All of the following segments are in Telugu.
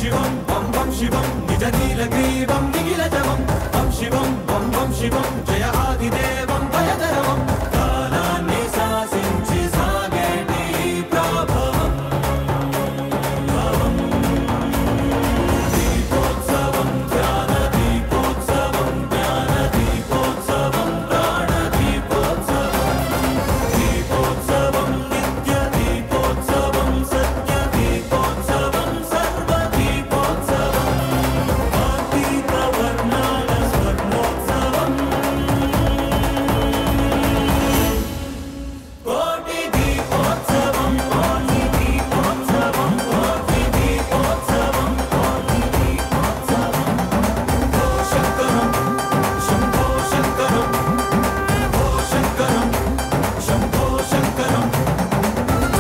शिवं बम बम शिवं निज नीलग्रीवं निखिलजवं बम शिवं बम बम शिवं जय आदिदेवं भयधरवं कालान्नि शासिंचि सागेति प्रभवं दीपोत्सवं ज्ञानदीपोत्सवं ज्ञानदीपोत्सवं प्राणदीपोत्सवं दीपोत्सवं नित्यदीपोत्सवं सत्यदीपोत्सवं सर्वदीपोत्सवं आतीतवर्णानस्वर्णोत्सवं कोटिदीपोत्सवं कोटिदीपोत्सवं कोटिदीपोत्सवं कोटिदीपोत्सवं शम्भो शङ्करं शम्भो शङ्करं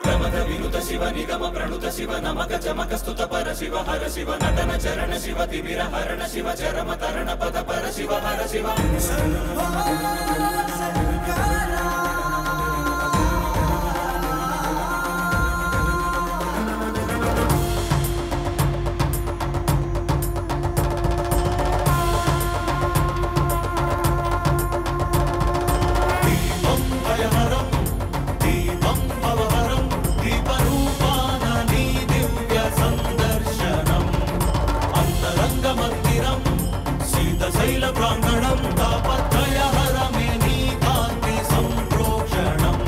प्रमद विनुत शिव निगम प्रणुत शिव नमक चमक स्तुत पर शिव हर शिव नटन चरण शिव तिमिर हरण शिव चरम तरण पद पर शिव हर शिव दीपं भयहरं दीपं भवहरं दीपरूपाननी दिव्य संदर्शनम् अन्तरङ्गमन्दिरं शीतशैल प्राङ्गणं तापत्रयहरमेनी कान्ति सम्प्रोक्षणम्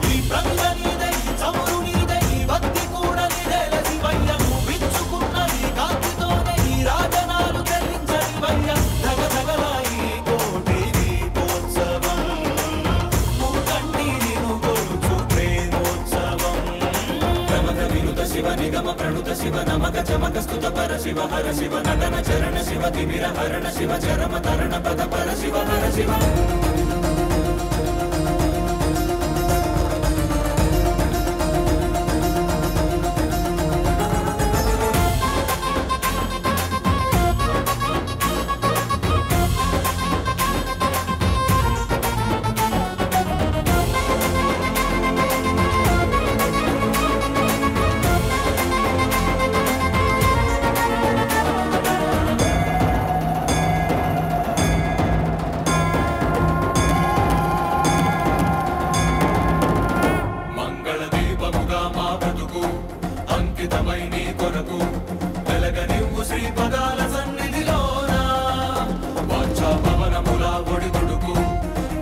ఈ ప్రంగనిదే ఈ చమురు నీదే ఈ భక్తి కూడా నీదేల శివయ్య విచ్చుకున్న ఈ కాంతితోనే ఈ రాజనాలు చెల్లించనివయ్య ధగ ధగలాయి కోటి దీపోత్సవం మూకంటి నిను కొలుచు ప్రేమోత్సవం ప్రమద వినుత శివ నిగమ ప్రణుత శివ నమక చమక స్తుత పర శివ హర శివ నటన చరణ శివ తిమిర హరణ శివ చరమ తరణ పద పర శివ హర శివ మంగళ దీపముగా మా బ్రతుకు అంకితమై నీ కొరకు వెలగనివ్వు శ్రీ పదాల సన్నిధిలోన వాంఛా పవనముల ఒడిదుడుకు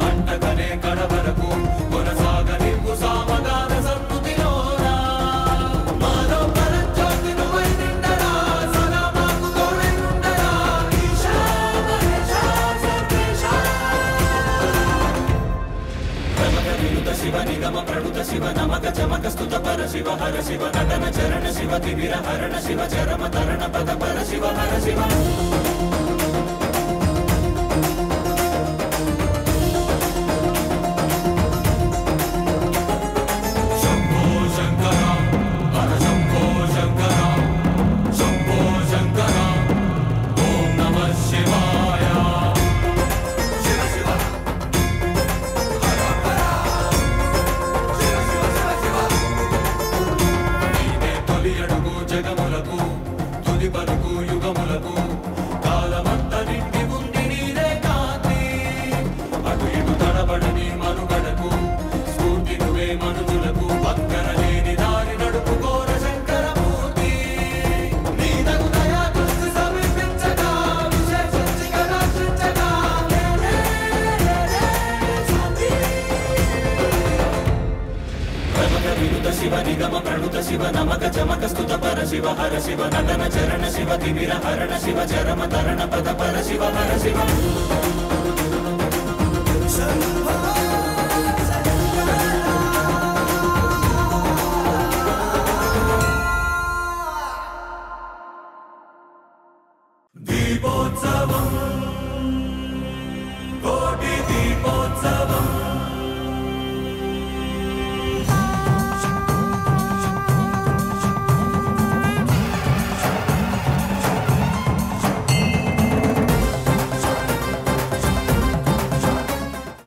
అంటకనే కడవరకు కొనసాగనివ్వు సామగాన సన్నుతిలోన మాలో పరంజ్యోతి నువ్వై నిండరా సదా మాకు తోడై ఉండరా ఈశా మహేశా సర్వేశా ప్రమద వినుత శివ నిగమ ప్రణుత శివ నమక చమక స్తుత పర శివ హర శివ నటన చరణ శివ తిమిర హరణ శివ చరమ తరణ పద పర శివ హర శివ శంభో శంకర హర శంభో శంకర శంభో శంకర ఓం నమః శివాయ శివ శివ నీదే తొలి అడుగు జగములకు తుది పలుకు యుగములకు కాలమంత నిండి ఉంది నీదే కాంతి అటు ఇటు తడబడని మనుగడకు స్ఫూర్తి నువ్వే మనుజులకు పక్కన లేని దారి నడుపుకోర శంకరమూర్తి నీదగు దయా దృష్టి సమీపించగా విశేషించి కటాక్షించగా శాంతి ప్రమద వినుత శివ నిగమ ప్రణుత శివ నమక చమక స్తుత పర శివ హర శివ నటన చరణ శివ తిమిర హరణ శివ చరమ తరణ పద పర శివ హర శివ దీపోత్సవం